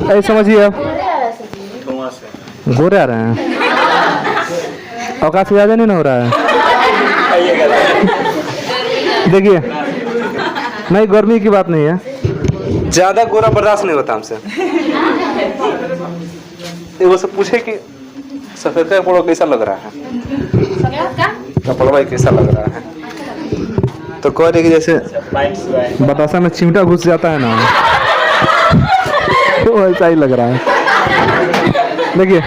ऐसे समझिए आप गोरे आ रहे हैं, औकात से ज़्यादा नहीं ना हो रहा है। देखिए नहीं, गर्मी की बात नहीं है, ज़्यादा गोरा बर्दाश्त नहीं होता हमसे। वो सब पूछे कि सफेद का कपड़ा कैसा लग रहा है, कपड़ा कैसा लग रहा है, तो कह रहे कि जैसे बतासा में चिमटा घुस जाता है ना, तो ऐसा ही लग रहा है। देखिए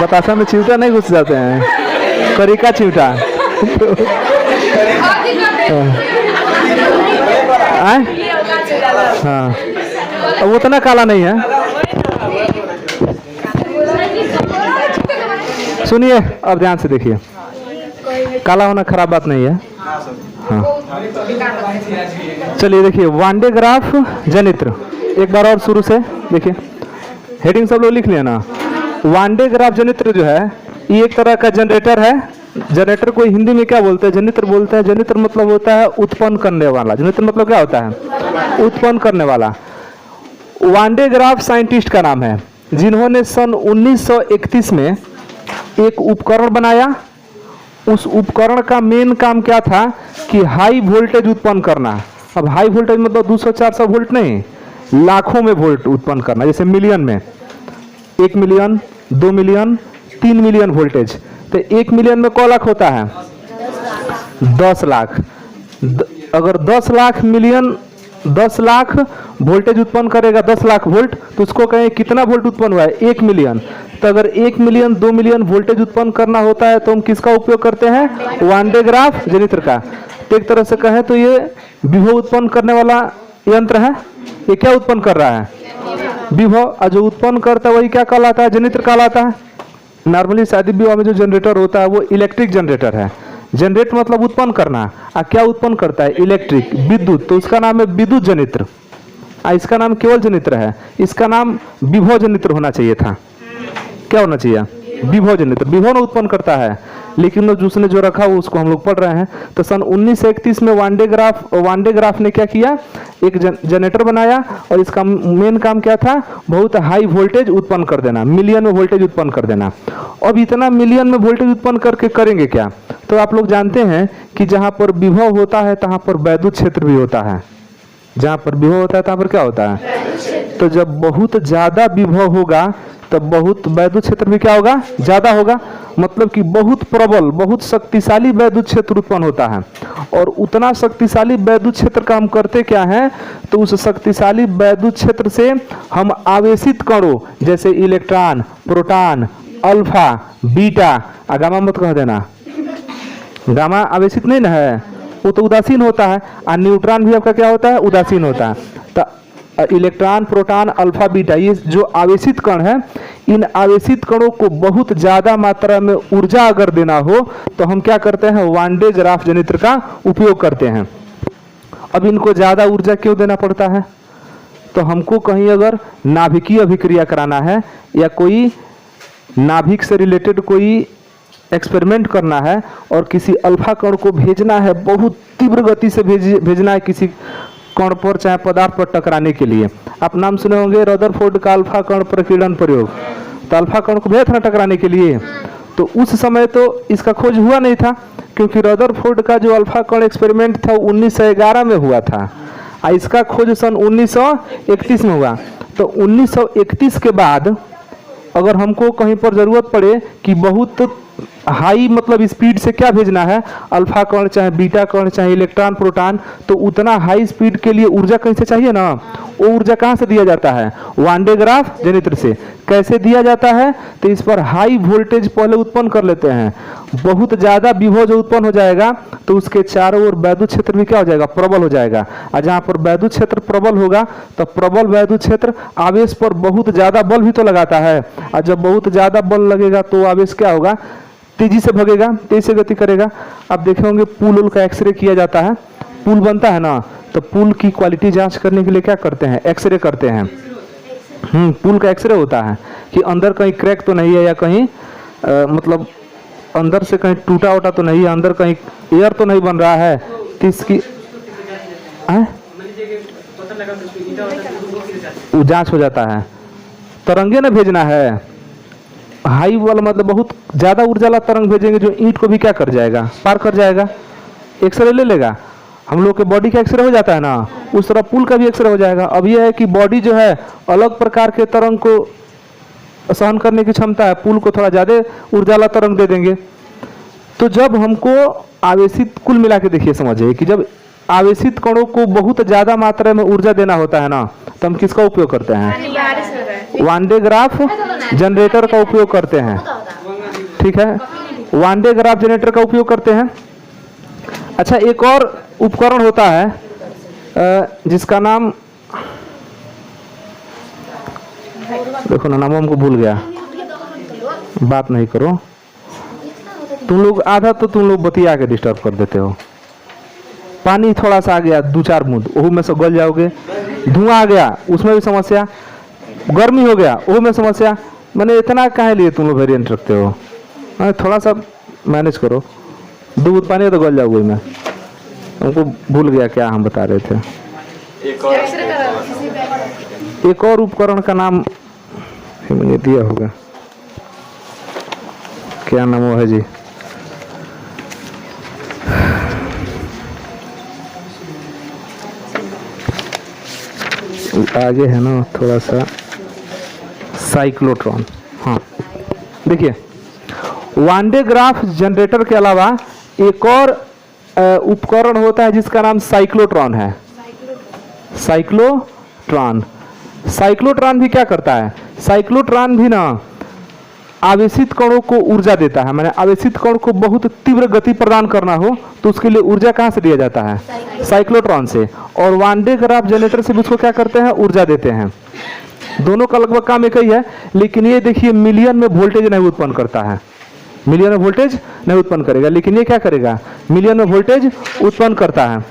बतासा में चिमटा नहीं घुस जाते हैं, करिका चिमटा। हाँ, वो उतना काला नहीं है। सुनिए अब ध्यान से देखिए, काला होना खराब बात नहीं है। हाँ चलिए देखिए, वांडे ग्राफ जनित्र, एक बार और शुरू से देखिए, हेडिंग सब लोग लिख लिया ना। वांडे ग्राफ जनित्र जो है ये एक तरह का जनरेटर है। जनरेटर को हिंदी में क्या बोलते हैं? जनित्र बोलते हैं। जनित्र मतलब होता है उत्पन्न करने वाला। जनित्र मतलब क्या होता है? उत्पन्न करने वाला। वांडे ग्राफ साइंटिस्ट का नाम है जिन्होंने सन 1931 में एक उपकरण बनाया। उस उपकरण का मेन काम क्या था कि हाई वोल्टेज उत्पन्न करना। अब हाई वोल्टेज मतलब 200-400 वोल्ट नहीं, लाखों में वोल्ट उत्पन्न करना, जैसे मिलियन में, 1 मिलियन, 2 मिलियन, 3 मिलियन वोल्टेज। तो 1 मिलियन में क लाख होता है? 10 लाख। अगर 10 लाख मिलियन 10 लाख वोल्टेज उत्पन्न करेगा, 10 लाख वोल्ट, तो उसको कहें कितना वोल्ट उत्पन्न हुआ है? 1 मिलियन। तो अगर 1 मिलियन 2 मिलियन वोल्टेज उत्पन्न करना होता है तो हम किसका उपयोग करते हैं? वांडे ग्राफ जनित्र का। तो एक तरह से कहें तो ये विभव उत्पन्न करने वाला यंत्र है। ये क्या उत्पन्न कर रहा है? विभव। और जो उत्पन्न करता है वही क्या कहलाता है? जनित्र कहलाता है। नॉर्मली शादी विवाह में जो जनरेटर होता है वो इलेक्ट्रिक जनरेटर है। जनरेट मतलब उत्पन्न करना, और क्या उत्पन्न करता है? इलेक्ट्रिक, विद्युत। तो उसका नाम है विद्युत जनित्र। इसका नाम केवल जनित्र है। इसका नाम विभव जनित्र होना चाहिए था। क्या होना चाहिए? विभव जनित्र। विभव उत्पन्न करता है, लेकिन उसने जो रखा वो उसको हम लोग पढ़ रहे हैं। तो सन 1931 में वांडे ग्राफ ने क्या किया? एक जनरेटर बनाया, और इसका मेन काम क्या था? बहुत हाई वोल्टेज उत्पन्न कर देना, मिलियन में वोल्टेज उत्पन्न कर देना। अब इतना मिलियन में वोल्टेज उत्पन्न करके करेंगे क्या? तो आप लोग जानते हैं कि जहाँ पर विभव होता है तहाँ पर वैद्युत क्षेत्र भी होता है। जहाँ पर विभव होता है तहाँ पर क्या होता है? तो जब बहुत ज्यादा विभव होगा तब बहुत वैद्युत क्षेत्र भी क्या होगा? ज्यादा होगा। मतलब कि बहुत प्रबल, बहुत शक्तिशाली वैद्युत क्षेत्र उत्पन्न होता है। और उतना शक्तिशाली वैद्युत क्षेत्र का हम करते क्या है? तो उस शक्तिशाली वैद्युत क्षेत्र से हम आवेशित कणों जैसे electron, proton, alpha, beta, gamma मत कह देना, गामा आवेशित नहीं ना है, वो तो उदासीन होता है। और न्यूट्रॉन भी आपका क्या होता है? उदासीन होता है। तो इलेक्ट्रॉन, प्रोटॉन, अल्फा, बीटा, ये जो आवेशित कण है, इन आवेशित कणों को बहुत ज्यादा मात्रा में ऊर्जा अगर देना हो तो हम क्या करते हैं? वांडे ग्राफ जनित्र का उपयोग करते हैं। अब इनको ज्यादा ऊर्जा क्यों देना पड़ता है? तो हमको कहीं अगर नाभिकीय अभिक्रिया कराना है या कोई नाभिक से रिलेटेड कोई एक्सपेरिमेंट करना है और किसी अल्फा कण को भेजना है, बहुत तीव्र गति से भेजना है किसी कण पर चाहे पदार्थ पर टकराने के लिए। आप नाम सुने होंगे रदरफोर्ड का अल्फा कण प्रकीर्णन प्रयोग। तो अल्फा कण को भेजा था टकराने के लिए। तो उस समय तो इसका खोज हुआ नहीं था, क्योंकि रदरफोर्ड का जो अल्फा कण एक्सपेरिमेंट था 1911 में हुआ था, और इसका खोज सन 1931 में हुआ। तो 1931 के बाद अगर हमको कहीं पर जरूरत पड़े कि बहुत हाई मतलब स्पीड से क्या भेजना है, अल्फा कण चाहे बीटा कण चाहे इलेक्ट्रॉन, प्रोटॉन, तो उतना हाई स्पीड के लिए ऊर्जा कहीं से चाहिए ना। वो ऊर्जा कहाँ से दिया जाता है? वांडे ग्राफ जनित्र से। कैसे दिया जाता है? तो इस पर हाई वोल्टेज पहले उत्पन्न कर लेते हैं। बहुत ज्यादा विभव जो उत्पन्न हो जाएगा तो उसके चारों ओर वैद्युत क्षेत्र भी क्या हो जाएगा? प्रबल हो जाएगा। और जहाँ पर वैद्युत क्षेत्र प्रबल होगा तो प्रबल वैद्युत क्षेत्र आवेश पर बहुत ज्यादा बल भी तो लगाता है। और जब बहुत ज्यादा बल लगेगा तो आवेश क्या होगा? तेजी से भगेगा, तेजी से गति करेगा। आप देखे होंगे पुल का एक्सरे किया जाता है, पुल बनता है ना, तो पुल की क्वालिटी जांच करने के लिए क्या करते हैं? एक्सरे करते हैं। पुल का एक्सरे होता है कि अंदर कहीं क्रैक तो नहीं है, या कहीं मतलब अंदर से कहीं टूटा उटा तो नहीं है, अंदर कहीं एयर तो नहीं बन रहा है। तो इसकी वो जांच हो जाता है। तरंगे ना भेजना है, हाई वाला मतलब बहुत ज़्यादा ऊर्जा वाला तरंग भेजेंगे जो ईंट को भी क्या कर जाएगा, पार कर जाएगा, एक्सरे ले लेगा। हम लोग के बॉडी का एक्सरे हो जाता है ना, उस तरह पुल का भी एक्सरे हो जाएगा। अब यह है कि बॉडी जो है अलग प्रकार के तरंग को सहन करने की क्षमता है, पुल को थोड़ा ज़्यादा ऊर्जा वाला तरंग दे देंगे। तो जब हमको आवेशित, कुल मिला के देखिए समझिए कि जब आवेशित कणों को बहुत ज़्यादा मात्रा में ऊर्जा देना होता है ना, तो हम किसका उपयोग करते हैं? वन डे ग्राफ जनरेटर का उपयोग करते हैं। ठीक है, वन डे ग्राफ जनरेटर का उपयोग करते हैं। अच्छा, एक और उपकरण होता है जिसका नाम, देखो ना नाम हमको भूल गया, बात नहीं करो तुम लोग, आधा तो तुम लोग बतिया के डिस्टर्ब कर देते हो। पानी थोड़ा सा आ गया 2-4 बूंद, वो में से गल जाओगे। धुआं आ गया, उसमें भी समस्या। गर्मी हो गया, वो में समस्या। मैंने इतना काहे लिए तुम लोग वेरिएंट रखते हो? थोड़ा सा मैनेज करो। 2 बूंद पानी है तो गल जाओगे। मैं हमको भूल गया क्या हम बता रहे थे। एक और उपकरण का नाम मुझे दिया होगा, क्या नाम है जी? आगे है ना थोड़ा सा, साइक्लोट्रॉन। हाँ देखिए, वन डे ग्राफ जनरेटर के अलावा एक और उपकरण होता है जिसका नाम साइक्लोट्रॉन है। साइक्लोट्रॉन, साइक्लोट्रॉन भी क्या करता है? साइक्लोट्रॉन भी ना आवेशित कणों को ऊर्जा देता है। माने आवेशित कण को बहुत तीव्र गति प्रदान करना हो तो उसके लिए ऊर्जा कहाँ से दिया जाता है? साइक्लोट्रॉन से। और वन डे ग्राफ जनरेटर से भी उसको क्या करते हैं? ऊर्जा देते हैं। दोनों का लगभग काम एक ही है, लेकिन ये देखिए मिलियन में वोल्टेज नहीं उत्पन्न करता है, मिलियन में वोल्टेज नहीं उत्पन्न करेगा, लेकिन ये क्या करेगा? मिलियन में वोल्टेज उत्पन्न करता है।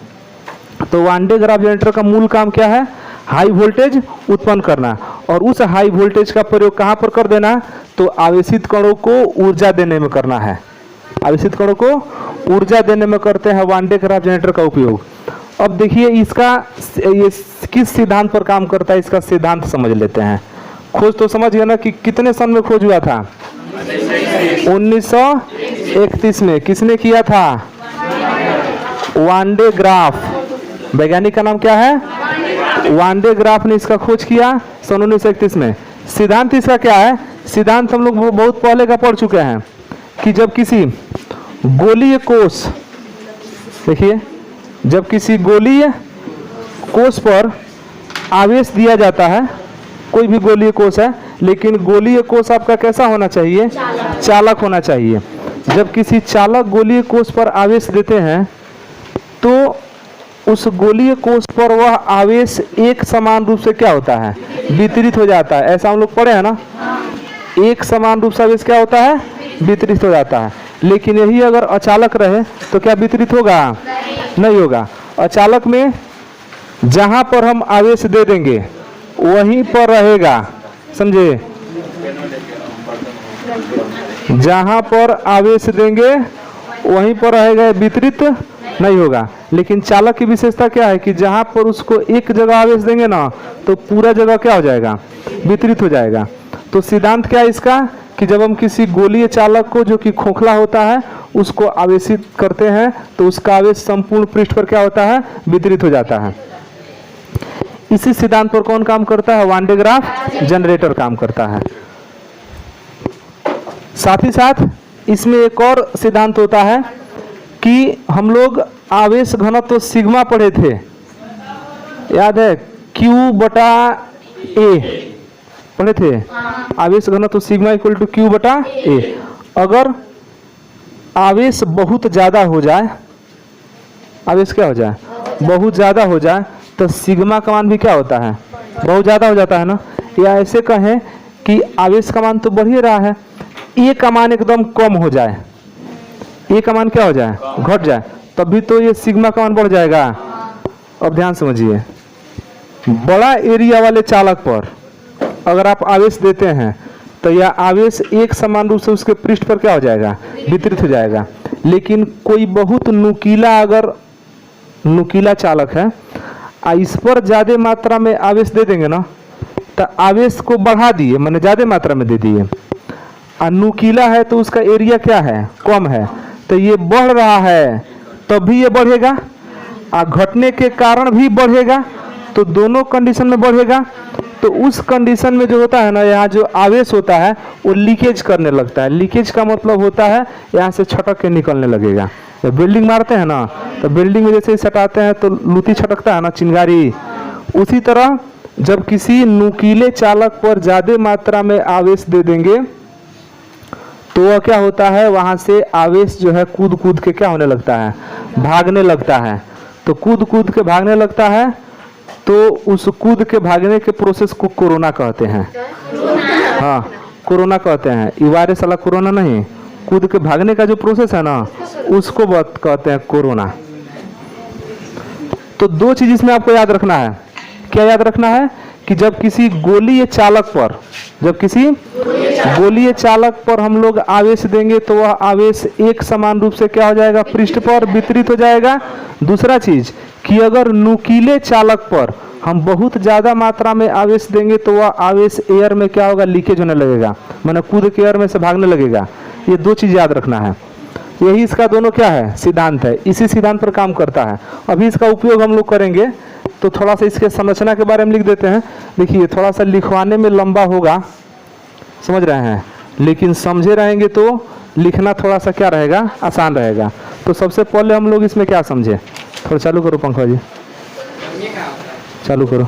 तो वन डे ग्राफ जनरेटर का मूल काम क्या है? हाई वोल्टेज उत्पन्न करना। और उस हाई वोल्टेज का प्रयोग कहाँ पर कर देना? तो आवेशित कणों को ऊर्जा देने में करना है। आवेशित कणों को ऊर्जा देने में करते हैं वन डे ग्राफ जनरेटर का उपयोग। अब देखिए इसका ये किस सिद्धांत पर काम करता है, इसका सिद्धांत समझ लेते हैं। खोज तो समझ गया ना कि कितने सन में खोज हुआ था? 1931 में। किसने किया था? One day graph. वैज्ञानिक का नाम क्या है? वन डे ग्राफ ने इसका खोज किया सन 1931 में। सिद्धांत इसका क्या है? सिद्धांत हम लोग बहुत पहले का पढ़ चुके हैं कि जब किसी गोलीय कोष, देखिए जब किसी गोलीय कोष पर आवेश दिया जाता है, कोई भी गोलीय कोष है, लेकिन गोलीय कोष आपका कैसा होना चाहिए? चालक होना चाहिए। जब किसी चालक गोलीय कोष पर आवेश देते हैं तो उस गोलीय कोष पर वह आवेश एक समान रूप से क्या होता है? वितरित हो जाता है। ऐसा हम लोग पढ़े हैं ना, एक समान रूप से आवेश क्या होता है? वितरित हो जाता है। लेकिन यही अगर अचालक रहे तो क्या वितरित होगा? नहीं होगा। अचालक में जहां पर हम आवेश दे देंगे वहीं पर रहेगा, समझे? जहां पर आवेश देंगे वहीं पर रहेगा, वितरित नहीं होगा। लेकिन चालक की विशेषता क्या है कि जहां पर उसको एक जगह आवेश देंगे ना तो पूरा जगह क्या हो जाएगा? वितरित हो जाएगा। तो सिद्धांत क्या है इसका कि जब हम किसी गोलीय चालक को जो कि खोखला होता है उसको आवेशित करते हैं तो उसका आवेश संपूर्ण पृष्ठ पर क्या होता है? वितरित हो जाता है। इसी सिद्धांत पर कौन काम करता है? वन डे ग्राफ जनरेटर काम करता है। साथ ही साथ इसमें एक और सिद्धांत होता है कि हम लोग आवेश घनत्व तो सिग्मा पढ़े थे, याद है? Q/A पढ़े थे। आवेश घनत्व तो सिग्मा इक्वल टू Q/A। अगर आवेश बहुत ज्यादा हो जाए, आवेश क्या हो जाए? बहुत ज्यादा हो जाए तो सिग्मा का मान भी क्या होता है? बहुत ज्यादा हो जाता है ना। या ऐसे कहें कि आवेश का मान तो बढ़ ही रहा है, ए का मान एकदम कम हो जाए, ए का मान क्या हो जाए? घट जाए, तब भी तो ये सिग्मा का मान बढ़ जाएगा। अब ध्यान समझिए, बड़ा एरिया वाले चालक पर अगर आप आवेश देते हैं तो यह आवेश एक समान रूप से उसके पृष्ठ पर क्या हो जाएगा? वितरित हो जाएगा। लेकिन कोई बहुत नुकीला, अगर नुकीला चालक है, इस पर ज्यादा मात्रा में आवेश दे देंगे ना तो आवेश को बढ़ा दिए, मैंने ज़्यादा मात्रा में दे दिए। और नुकीला है तो उसका एरिया क्या है, कम है, तो ये बढ़ रहा है तब भी ये बढ़ेगा, और घटने के कारण भी बढ़ेगा, तो दोनों कंडीशन में बढ़ेगा। तो उस कंडीशन में जो होता है ना, यहाँ जो आवेश होता है वो लीकेज करने लगता है। लीकेज का मतलब होता है यहाँ से छटक के निकलने लगेगा। जब बिल्डिंग मारते हैं ना, तो बिल्डिंग में जैसे ही सटाते हैं तो लूटी छटकता है ना, चिंगारी, उसी तरह जब किसी नुकीले चालक पर ज़्यादा मात्रा में आवेश दे देंगे तो वह क्या होता है, वहाँ से आवेश जो है कूद कूद के क्या होने लगता है, भागने लगता है। तो कूद कूद के भागने लगता है, तो उस कूद के भागने के प्रोसेस को कोरोना कहते हैं। हाँ, कोरोना कहते हैं। ये वायरस वाला कोरोना नहीं, कूद के भागने का जो प्रोसेस है ना, उसको कहते हैं कोरोना। तो दो चीज इसमें आपको याद रखना है। क्या याद रखना है कि जब किसी गोलीय चालक पर हम लोग आवेश देंगे तो वह आवेश एक समान रूप से क्या हो जाएगा, पृष्ठ पर वितरित हो जाएगा। दूसरा चीज कि अगर नुकीले चालक पर हम बहुत ज़्यादा मात्रा में आवेश देंगे तो वह आवेश एयर में क्या होगा, लीकेज होने लगेगा, माने कूद के एयर में से भागने लगेगा। ये दो चीज़ याद रखना है। यही इसका दोनों क्या है, सिद्धांत है। इसी सिद्धांत पर काम करता है। अभी इसका उपयोग हम लोग करेंगे, तो थोड़ा सा इसके संरचना के बारे में लिख देते हैं। देखिए, थोड़ा सा लिखवाने में लंबा होगा, समझ रहे हैं, लेकिन समझे रहेंगे तो लिखना थोड़ा सा क्या रहेगा, आसान रहेगा। तो सबसे पहले हम लोग इसमें क्या समझे, थोड़ा चालू करो पंखा जी, चालू करो।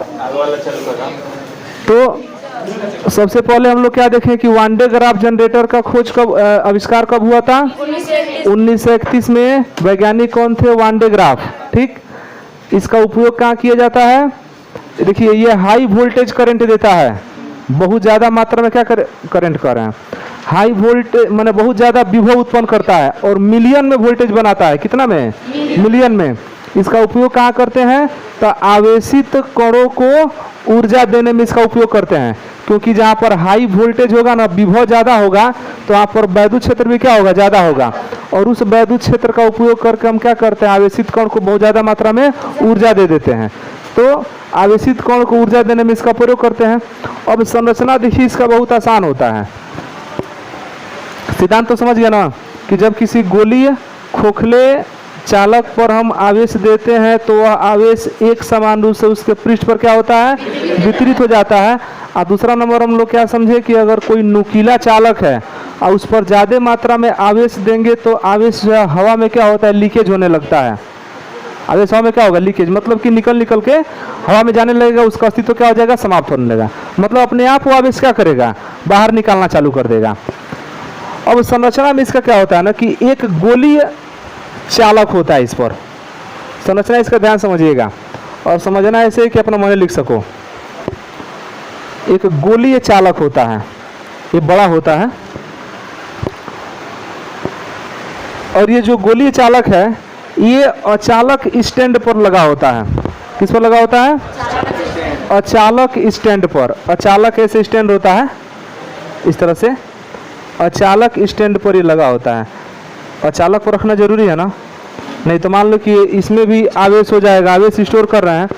तो सबसे पहले हम लोग क्या देखें कि वान डे ग्राफ जनरेटर का खोज कब, आविष्कार कब हुआ था, 1931 में। वैज्ञानिक कौन थे, वान डे ग्राफ। ठीक, इसका उपयोग कहाँ किया जाता है, देखिए ये हाई वोल्टेज करंट देता है, बहुत ज़्यादा मात्रा में क्या करंट कर रहे हैं, हाई वोल्टेज माने बहुत ज़्यादा विभव उत्पन्न करता है और मिलियन में वोल्टेज बनाता है। कितना में, मिलियन में। इसका उपयोग कहाँ करते हैं, तो आवेशित कणों को ऊर्जा देने में इसका उपयोग करते हैं, क्योंकि जहाँ पर हाई वोल्टेज होगा ना, विभव ज़्यादा होगा, तो वहाँ पर वैद्युत क्षेत्र भी क्या होगा, ज़्यादा होगा, और उस वैद्युत क्षेत्र का उपयोग करके हम क्या करते हैं, आवेशित कण को बहुत ज़्यादा मात्रा में ऊर्जा दे देते हैं। तो आवेशित कण को ऊर्जा देने में इसका प्रयोग करते हैं। अब संरचना देखिए इसका बहुत आसान होता है। सिद्धांत तो समझ गया ना, कि जब किसी गोलीय खोखले चालक पर हम आवेश देते हैं तो वह आवेश एक समान रूप से उसके पृष्ठ पर क्या होता है, वितरित हो जाता है। और दूसरा नंबर हम लोग क्या समझे कि अगर कोई नुकीला चालक है और उस पर ज़्यादा मात्रा में आवेश देंगे तो आवेश जो है हवा में क्या होता है, लीकेज होने लगता है। आवेश हवा में क्या होगा, लीकेज, मतलब कि निकल के हवा में जाने लगेगा, उसका अस्तित्व क्या हो जाएगा, समाप्त होने लगेगा। मतलब अपने आप वो आवेश क्या करेगा, बाहर निकालना चालू कर देगा। अब संरचना में इसका क्या होता है ना, कि एक गोलीय चालक होता है। इस पर संरचना इसका ध्यान समझिएगा और समझना ऐसे कि अपना मन लिख सको। एक गोलीय चालक होता है, ये बड़ा होता है, और ये जो गोलीय चालक है ये अचालक स्टैंड पर लगा होता है। किस पर लगा होता है, अचालक स्टैंड पर। अचालक ऐसे स्टैंड होता है, इस तरह से अचालक स्टैंड पर ये लगा होता है। अचालक पर रखना जरूरी है ना, नहीं तो मान लो कि इसमें भी आवेश हो जाएगा, आवेश स्टोर कर रहे हैं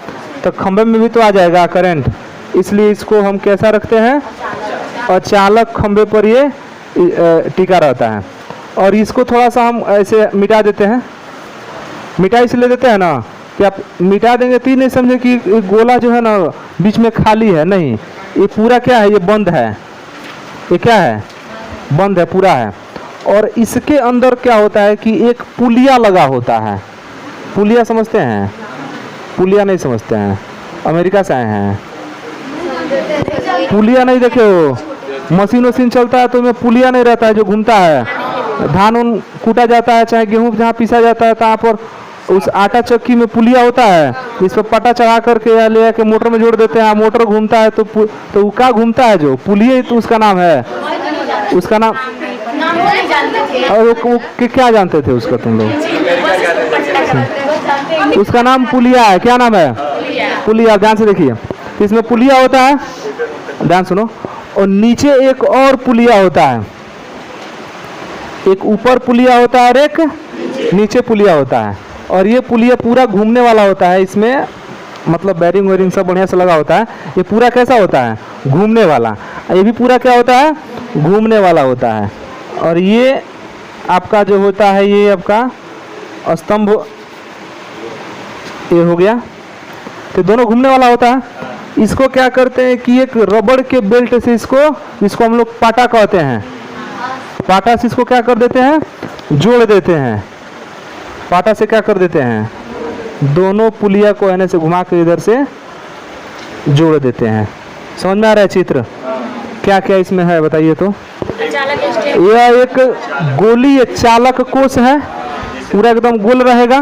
तो खंभे में भी तो आ जाएगा करंट, इसलिए इसको हम कैसा रखते हैं, अचालक खंभे पर ये टिका रहता है। और इसको थोड़ा सा हम ऐसे मिटा देते हैं। मिटा इसलिए देते हैं ना कि आप मिटा देंगे तो नहीं समझे कि गोला जो है ना बीच में खाली है, नहीं, ये पूरा क्या है, ये बंद है। ये क्या है, बंद है, पूरा है। और इसके अंदर क्या होता है कि एक पुलिया लगा होता है। पुलिया समझते हैं, पुलिया नहीं समझते हैं, अमेरिका से आए हैं। पुलिया नहीं देखे हो, मशीन वशीन चलता है तो में पुलिया नहीं रहता है जो घूमता है। धान उन कूटा जाता है, चाहे गेहूँ जहाँ पीसा जाता है, तहाँ पर उस आटा चक्की में पुलिया होता है, इस पर पटा चढ़ा करके या ले आके मोटर में जोड़ देते हैं, मोटर घूमता है तो वो क्या घूमता है, जो पुलिया, तो उसका नाम है, उसका नाम। और वो क्या जानते थे उसका तुम लोग, उसका नाम पुलिया है। क्या नाम है, पुलिया। ध्यान से देखिए, इसमें पुलिया होता है, ध्यान सुनो, और नीचे एक और पुलिया होता है। एक ऊपर पुलिया होता है और एक नीचे पुलिया होता है। और ये पुलिया पूरा घूमने वाला होता है, इसमें मतलब बैरिंग वेरिंग सब बढ़िया से लगा होता है। ये पूरा कैसा होता है, घूमने वाला। ये भी पूरा क्या होता है, घूमने वाला होता है। और ये आपका जो होता है ये आपका स्तंभ ये हो गया, तो दोनों घूमने वाला होता है। इसको क्या करते हैं कि एक रबड़ के बेल्ट से इसको हम लोग पाटा कहते हैं, पाटा से इसको क्या कर देते हैं, जोड़ देते हैं। पाटा से क्या कर देते हैं, दोनों पुलिया को ऐने से घुमा के इधर से जोड़ देते हैं। समझ में आ रहा है चित्र, क्या क्या इसमें है बताइए तो। यह एक गोली चालक कोष है, पूरा एकदम गोल रहेगा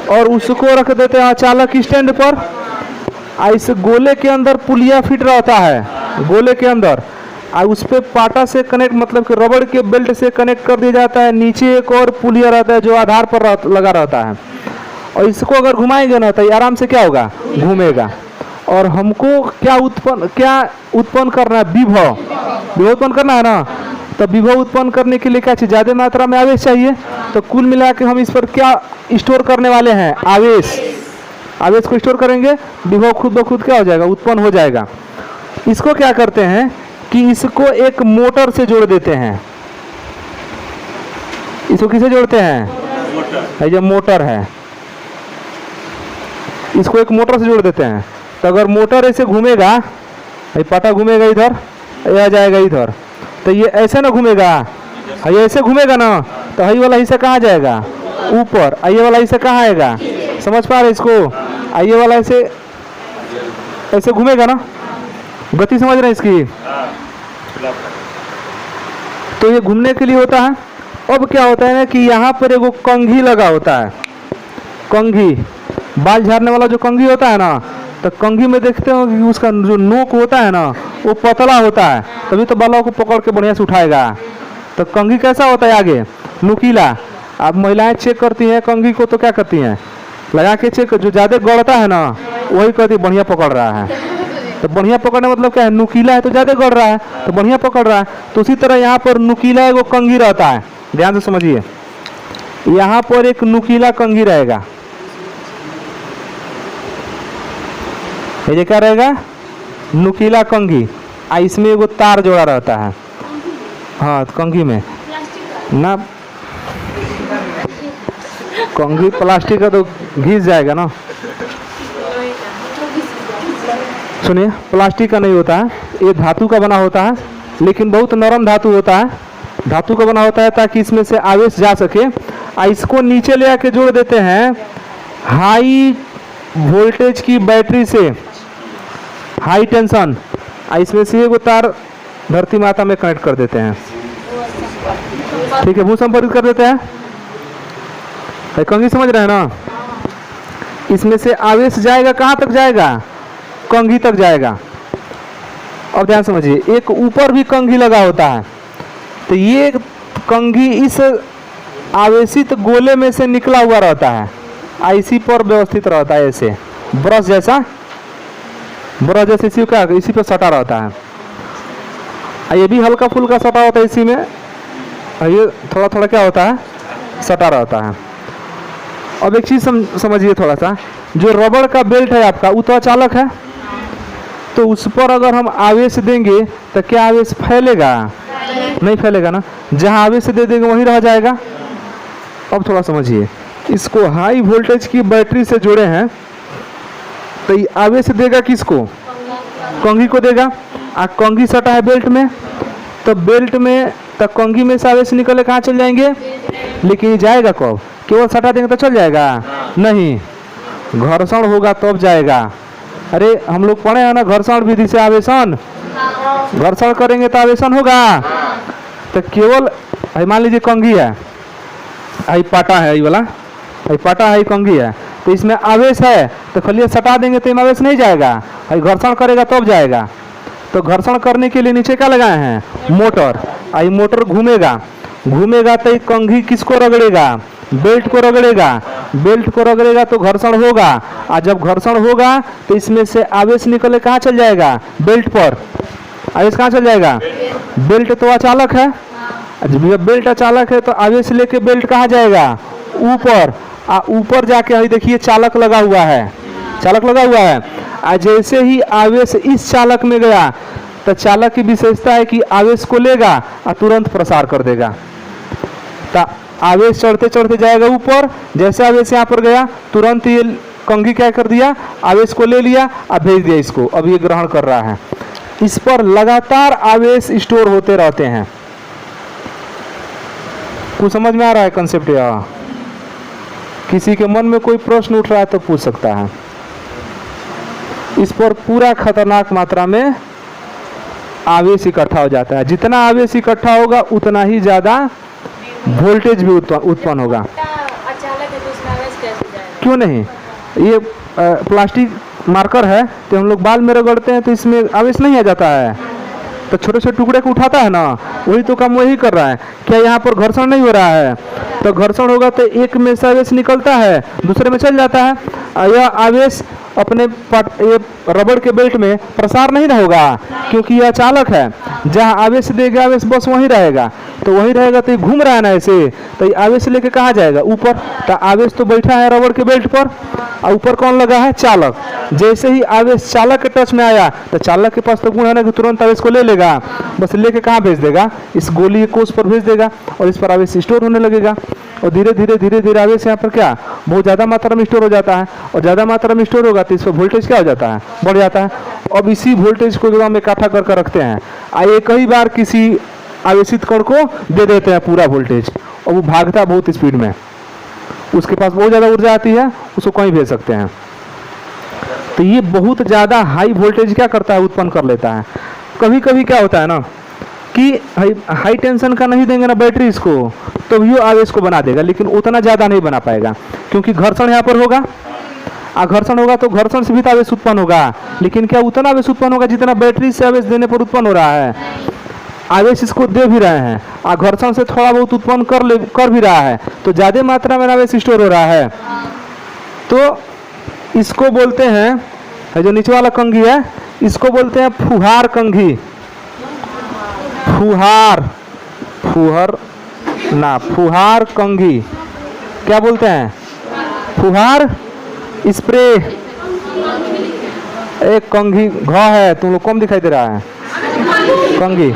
और उसको रख देते हैं चालक स्टैंड पर। इस गोले के अंदर पुलिया फिट रहता है, गोले के अंदर उस पर पाटा से कनेक्ट मतलब कि रबड़ के बेल्ट से कनेक्ट कर दिया जाता है। नीचे एक और पुलिया रहता है जो आधार पर लगा रहता है, और इसको अगर घुमाएंगे ना तो आराम से क्या होगा, घूमेगा। और हमको क्या उत्पन्न करना है, विभव उत्पन्न करना है ना। तो विभव उत्पन्न करने के लिए क्या चाहिए, ज़्यादा मात्रा में आवेश चाहिए। तो कुल मिला के हम इस पर क्या स्टोर करने वाले हैं, आवेश। आवेश को स्टोर करेंगे, विभव खुद ब खुद क्या हो जाएगा, उत्पन्न हो जाएगा। इसको क्या करते हैं कि इसको एक मोटर से जोड़ देते हैं। इसको किसे जोड़ते हैं, ये मोटर है, इसको एक मोटर से जोड़ देते हैं। तो अगर मोटर ऐसे घूमेगा, ये पाटा घूमेगा इधर, ये आ जाएगा इधर, तो ये ऐसे ना घूमेगा, ये ऐसे घूमेगा ना, तो ये वाला हिस्सा कहाँ जाएगा, ऊपर। ये वाला हिस्सा कहाँ आएगा, समझ पा रहे इसको। ये वाला ऐसे ऐसे घूमेगा ना, गति समझ रहे हैं इसकी। तो ये घूमने के लिए होता है। अब क्या होता है ना कि यहाँ पर एगो कंघी लगा होता है, कंघी, बाल झाड़ने वाला जो कंघी होता है ना, तो कंघी में देखते हो कि उसका जो नोक होता है ना वो पतला होता है, तभी तो बालों को पकड़ के बढ़िया से उठाएगा। तो कंघी कैसा होता है, आगे नुकीला। अब महिलाएं चेक करती हैं कंघी को, तो क्या करती हैं, लगा के चेक, जो ज़्यादा गड़ता है ना वही कहती बढ़िया पकड़ रहा है। तो बढ़िया पकड़ने मतलब क्या है, नुकीला है तो ज़्यादा गड़ रहा है, तो बढ़िया पकड़ रहा है। तो उसी तरह यहाँ पर नुकीला एगो कंघी रहता है, ध्यान से समझिए। यहाँ पर एक नुकीला कंघी रहेगा, ये क्या रहेगा, नुकीला कंघी। इसमें एगो तार जोड़ा रहता है, हाँ कंघी में ना, कंघी प्लास्टिक का तो घिस जाएगा ना। सुनिए, प्लास्टिक का नहीं होता है, ये धातु का बना होता है, लेकिन बहुत नरम धातु होता है। धातु का बना होता है ताकि इसमें से आवेश जा सके। इसको नीचे ले आके जोड़ देते हैं हाई वोल्टेज की बैटरी से, हाई टेंशन। इसमें से एगो तार धरती माता में कनेक्ट कर देते हैं, ठीक है, भू संपर्कित कर देते हैं। कंघी समझ रहे हैं ना। इसमें से आवेश जाएगा, कहाँ तक जाएगा, कंघी तक जाएगा। अब ध्यान समझिए, एक ऊपर भी कंघी लगा होता है। तो ये कंघी इस आवेशित गोले में से निकला हुआ रहता है, इसी पर व्यवस्थित रहता है, ऐसे ब्रश जैसा, ब्रश जैसे इसी का इसी पे सटा रहता है। ये भी हल्का फुल्का सटा होता है इसी में, ये थोड़ा थोड़ा क्या होता है, सटा रहता है। अब एक चीज़ समझिए थोड़ा सा, जो रबड़ का बेल्ट है आपका वो तो अचालक है, तो उस पर अगर हम आवेश देंगे तो क्या आवेश फैलेगा, नहीं फैलेगा ना। जहाँ आवेश दे देंगे वहीं रह जाएगा। अब थोड़ा समझिए, इसको हाई वोल्टेज की बैटरी से जोड़े हैं, तो ये आवेश देगा किसको, कंघी को देगा। कंघी सटा है बेल्ट में, तो बेल्ट में तो कंघी में से आवेश निकले कहाँ चल जाएंगे, लेकिन ये जाएगा कब, केवल सटा देंगे तो चल जाएगा, नहीं, घर्षण होगा तब जाएगा। अरे हम लोग पढ़े हैं ना, घर्षण विधि से आवेशन, घर्षण करेंगे तो आवेशन होगा। तो केवल मान लीजिए कंघी है, आई पाटा है, ये वाला आई पाटा है, कंघी है, तो इसमें आवेश है, तो खाली सटा देंगे तो इसमें आवेश नहीं जाएगा, आई घर्षण करेगा तब जाएगा। तो घर्षण करने के लिए नीचे क्या लगाए हैं, मोटर। आई मोटर घूमेगा, घूमेगा तो कंघी किसको रगड़ेगा, बेल्ट को रगड़ेगा, बेल्ट को रगड़ेगा तो घर्षण होगा, और जब घर्षण होगा तो इसमें से आवेश निकले कहाँ चल जाएगा, बेल्ट पर। आवेश कहाँ चल जाएगा, बेल्ट तो अचालक है, जब बेल्ट अचालक है तो आवेश लेके बेल्ट कहाँ जाएगा, ऊपर। ऊपर जाके अभी देखिए चालक लगा हुआ है, चालक लगा हुआ है। जैसे ही आवेश इस चालक में गया तो चालक की विशेषता है कि आवेश को लेगा और तुरंत प्रसार कर देगा। तो आवेश चढ़ते चढ़ते जाएगा ऊपर, जैसे आवेश यहाँ पर गया तुरंत ये कंघी क्या कर दिया, आवेश को ले लिया और भेज दिया इसको, अब ये ग्रहण कर रहा है। इस पर लगातार आवेश स्टोर होते रहते हैं। कुछ समझ में आ रहा है कंसेप्ट? यह किसी के मन में कोई प्रश्न उठ रहा है तो पूछ सकता है। इस पर पूरा खतरनाक मात्रा में आवेश इकट्ठा हो जाता है। जितना आवेश इकट्ठा होगा उतना ही ज़्यादा वोल्टेज भी उत्पन्न होगा। क्यों नहीं? ये प्लास्टिक मार्कर है तो हम लोग बाल में रगड़ते हैं तो इसमें आवेश नहीं आ जाता है, तो छोटे छोटे टुकड़े को उठाता है ना, वही तो काम वही कर रहा है। क्या यहाँ पर घर्षण नहीं हो रहा है? तो घर्षण होगा तो एक में से आवेश निकलता है दूसरे में चल जाता है। यह आवेश अपने ये रबड़ के बेल्ट में प्रसार नहीं होगा क्योंकि यह चालक है। जहाँ आवेश देगा आवेश बस वहीं रहेगा, तो वहीं रहेगा तो ये घूम रहा है ना ऐसे, तो ये आवेश लेके कहाँ जाएगा? ऊपर। तो आवेश तो बैठा है रबड़ के बेल्ट पर और ऊपर कौन लगा है? चालक। जैसे ही आवेश चालक के टच में आया तो चालक के पास तो गुण है ना कि तुरंत आवेश को ले लेगा, बस लेके कहाँ भेज देगा? इस गोलीय कोष पर भेज देगा और इस पर आवेश स्टोर होने लगेगा। और धीरे धीरे धीरे धीरे आवेश यहाँ पर क्या बहुत ज़्यादा मात्रा में स्टोर हो जाता है, और ज़्यादा मात्रा में स्टोर होगा तो इस पर वोल्टेज क्या हो जाता है? बढ़ जाता है। अब इसी वोल्टेज को एकदम इकट्ठा कर रखते हैं, एक ही बार किसी आवेशित कण को दे देते हैं पूरा वोल्टेज, और वो भागता बहुत स्पीड में, उसके पास बहुत ज़्यादा ऊर्जा आती है, उसको कहीं भेज सकते हैं। तो ये बहुत ज़्यादा हाई वोल्टेज क्या करता है? उत्पन्न कर लेता है। कभी कभी क्या होता है ना कि हाई टेंशन का नहीं देंगे ना बैटरी इसको, तो भी आवेश को बना देगा, लेकिन उतना ज़्यादा नहीं बना पाएगा क्योंकि घर्षण यहाँ पर होगा। घर्षण होगा तो घर्षण से भी तो आवेश उत्पन्न होगा, लेकिन क्या उतना आवेश उत्पन्न होगा जितना बैटरी से आवेश देने पर उत्पन्न हो रहा है? आवेश इसको दे भी रहे हैं और घर्षण से थोड़ा बहुत उत्पन्न कर भी रहा है, तो ज़्यादा मात्रा में आवेश स्टोर हो रहा है। तो इसको बोलते हैं, जो नीचे वाला कंघी है इसको बोलते हैं फुहार कंघी। फुहार कंघी क्या बोलते हैं? फुहार स्प्रे। एक कंघी घ है, तुम लोग कम दिखाई दे रहा है, कंघी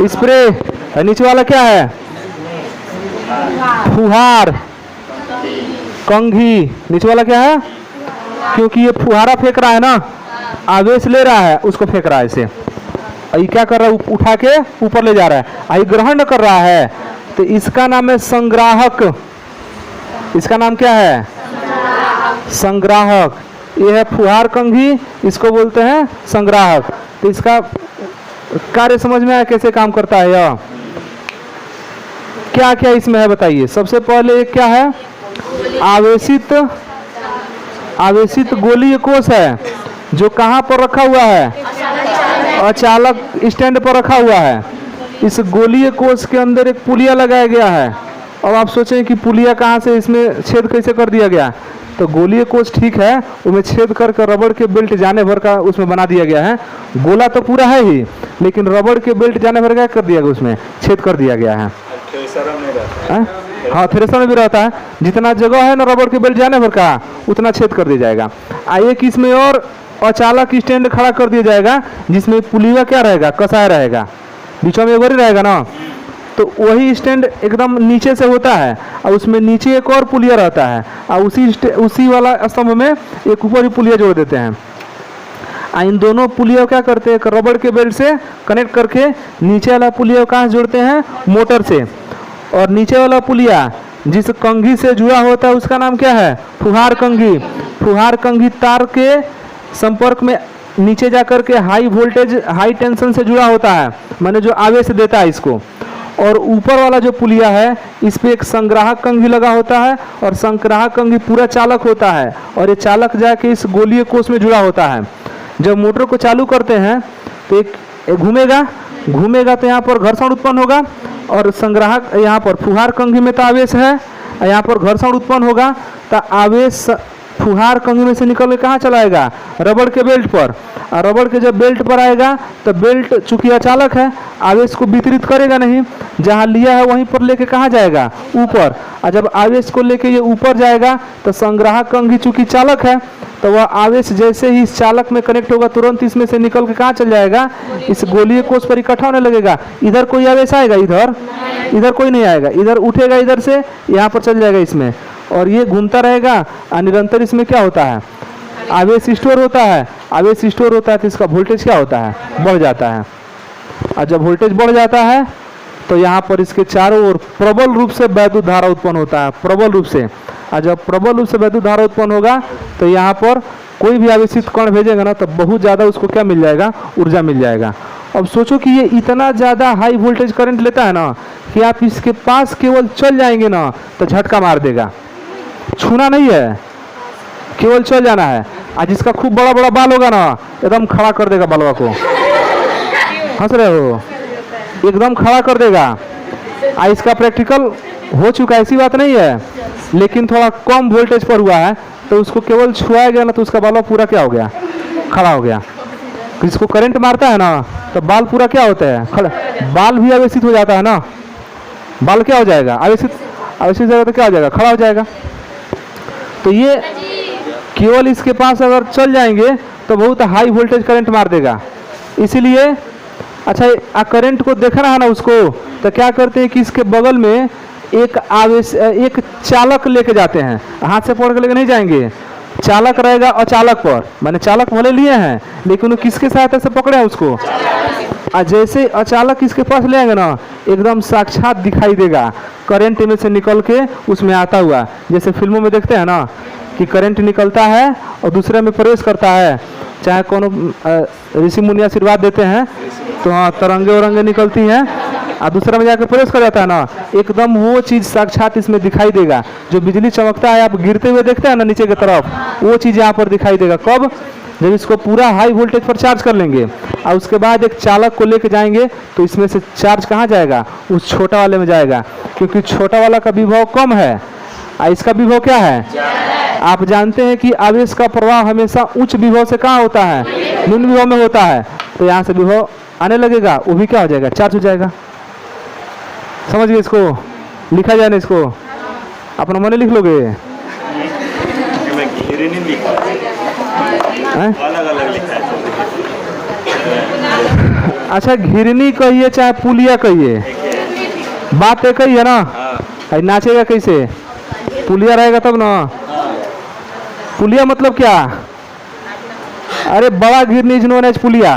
स्प्रे। नीचे वाला क्या है? फुहार कंघी। नीचे वाला क्या है? क्योंकि ये फुहारा फेंक रहा है ना, आवेश ले रहा है, उसको फेंक रहा है इसे, ये क्या कर रहा है? उठा के ऊपर ले जा रहा है, ये ग्रहण कर रहा है, तो इसका नाम है संग्राहक। इसका नाम क्या है? संग्राहक। ये है फुहार कंघी, इसको बोलते हैं संग्राहक। तो इसका कार्य समझ में आया कैसे काम करता है? यह क्या क्या इसमें है बताइए। सबसे पहले एक क्या है? आवेशित गोलीय कोष है जो कहाँ पर रखा हुआ है? अचालक स्टैंड पर रखा हुआ है। इस गोलीय कोष के अंदर एक पुलिया लगाया गया है। अब आप सोचें कि पुलिया कहाँ से, इसमें छेद कैसे कर दिया गया? तो गोलीय कोष ठीक है, उसमें छेद करके रबड़ के बेल्ट जाने भर का उसमें बना दिया गया है। गोला तो पूरा है ही, लेकिन रबड़ के बेल्ट जाने भर का कर दिया गया, उसमें छेद कर दिया गया है। हाँ, थ्रेसर में भी रहता है, जितना जगह है ना रबड़ के बेल्ट जाने भर का उतना छेद कर दिया जाएगा। एक इसमें और अचालक स्टैंड खड़ा कर दिया जाएगा जिसमें पुलिया क्या रहेगा? कसाया रहेगा, बीचों में वही रहेगा ना, तो वही स्टैंड एकदम नीचे से होता है और उसमें नीचे एक और पुलिया रहता है और उसी वाला स्तंभ में एक ऊपर ही पुलिया जोड़ देते हैं। इन दोनों पुलिया क्या करते हैं? रबड़ के बेल्ट से कनेक्ट करके नीचे वाला पुलिया कहाँ से जोड़ते हैं? मोटर से। और नीचे वाला पुलिया जिस कंघी से जुड़ा होता है उसका नाम क्या है? फुहार कंघी। फुहार कंघी तार के संपर्क में नीचे जाकर के हाई वोल्टेज हाई टेंशन से जुड़ा होता है, माने जो आवेश देता है इसको। और ऊपर वाला जो पुलिया है इस पे एक संग्राहक कंघी लगा होता है और संग्राहक कंघी पूरा चालक होता है और ये चालक जाके इस गोलीय कोष में जुड़ा होता है। जब मोटर को चालू करते हैं तो एक घूमेगा तो यहाँ पर घर्षण उत्पन्न होगा और संग्राहक यहाँ पर फुहार कंघी में तो आवेश है, यहाँ पर घर्षण उत्पन्न होगा तो आवेश फुहार कंघी में से निकल के कहाँ चलाएगा? रबड़ के बेल्ट पर। और रबड़ के जब बेल्ट पर आएगा तो बेल्ट चूंकि अचालक है आवेश को वितरित करेगा नहीं, जहाँ लिया है वहीं पर लेके कहाँ जाएगा? ऊपर। और जब आवेश को लेके ये ऊपर जाएगा तो संग्राहक अंग ही चूंकि चालक है, तो वह आवेश जैसे ही इस चालक में कनेक्ट होगा तुरंत इसमें से निकल के कहाँ चल जाएगा, इस गोलीय कोष पर इकट्ठा होने लगेगा। इधर कोई आवेश आएगा, इधर कोई नहीं आएगा, इधर उठेगा, इधर से यहाँ पर चल जाएगा इसमें, और ये घूमता रहेगा और निरंतर इसमें क्या होता है, आवेश स्टोर होता है। आवेश स्टोर होता है तो इसका वोल्टेज क्या होता है, बढ़ जाता है। और जब वोल्टेज बढ़ जाता है तो यहाँ पर इसके चारों ओर प्रबल रूप से वैद्युत धारा उत्पन्न होता है, प्रबल रूप से। और जब प्रबल रूप से वैद्युत धारा उत्पन्न होगा तो यहाँ पर कोई भी आवेशित कण भेजेगा ना तो बहुत ज़्यादा उसको क्या मिल जाएगा, ऊर्जा मिल जाएगा। अब सोचो कि ये इतना ज़्यादा हाई वोल्टेज करंट लेता है ना कि आप इसके पास केवल चल जाएंगे ना तो झटका मार देगा, छूना नहीं है, केवल चल जाना है। आज जिसका खूब बड़ा बड़ा बाल होगा ना एकदम खड़ा कर देगा बालवा को, हंस रहे हो, एकदम खड़ा कर देगा। इसका प्रैक्टिकल हो चुका है, ऐसी बात नहीं है, लेकिन थोड़ा कम वोल्टेज पर हुआ है तो उसको केवल छुआया गया ना तो उसका बाल पूरा क्या हो गया, खड़ा हो गया। जिसको करंट मारता है ना तो बाल पूरा क्या होता है, खड़ा, बाल भी आवेशित हो जाता है ना, बाल क्या हो जाएगा, आवेशित जाएगा तो क्या हो जाएगा, खड़ा हो जाएगा। तो ये केवल इसके पास अगर चल जाएंगे तो बहुत हाई वोल्टेज करंट मार देगा। इसीलिए अच्छा करंट को देखना है ना उसको, तो क्या करते हैं कि इसके बगल में एक चालक लेके जाते हैं, हाथ से पकड़ के लेके नहीं जाएंगे, चालक रहेगा अचालक पर, मैंने चालक भले लिए हैं लेकिन वो किसके सहायता से पकड़े हैं उसको, और जैसे अचालक इसके पास ले आएंगे ना एकदम साक्षात दिखाई देगा करंट में से निकल के उसमें आता हुआ। जैसे फिल्मों में देखते हैं ना कि करंट निकलता है और दूसरे में प्रवेश करता है, चाहे कोनो ऋषि मुनि आशीर्वाद देते हैं तो हाँ तरंगे वरंगे निकलती हैं और दूसरा में जाकर प्रवेश कर जाता है ना, एकदम वो चीज़ साक्षात इसमें दिखाई देगा। जो बिजली चमकता है आप गिरते हुए देखते हैं ना नीचे की तरफ, वो चीज़ यहाँ पर दिखाई देगा। कब, जब इसको पूरा हाई वोल्टेज पर चार्ज कर लेंगे और उसके बाद एक चालक को लेके जाएंगे तो इसमें से चार्ज कहाँ जाएगा, उस छोटा वाले में जाएगा, क्योंकि छोटा वाला का विभव कम है और इसका विभव क्या है। आप जानते हैं कि आवेश का प्रवाह हमेशा उच्च विभव से कहाँ होता है, निम्न विभव में होता है। तो यहाँ से विभव आने लगेगा, वो भी क्या हो जाएगा, चार्ज हो जाएगा। समझ गए, इसको लिखा जाए ना, इसको अपना मन लिख लोगे, अलग अलग लिखा है। अच्छा घिरनी कहिए चाहे पुलिया कहिए, बात एक ही है ना। नाचेगा कैसे, पुलिया रहेगा तब ना। पुलिया मतलब क्या, अरे बड़ा घिरनी इज नोन एज पुलिया।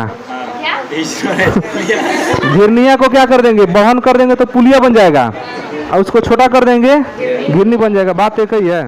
घिरनिया को क्या कर देंगे, बहन कर देंगे तो पुलिया बन जाएगा, और उसको छोटा कर देंगे घिरनी बन जाएगा, बात एक ही है।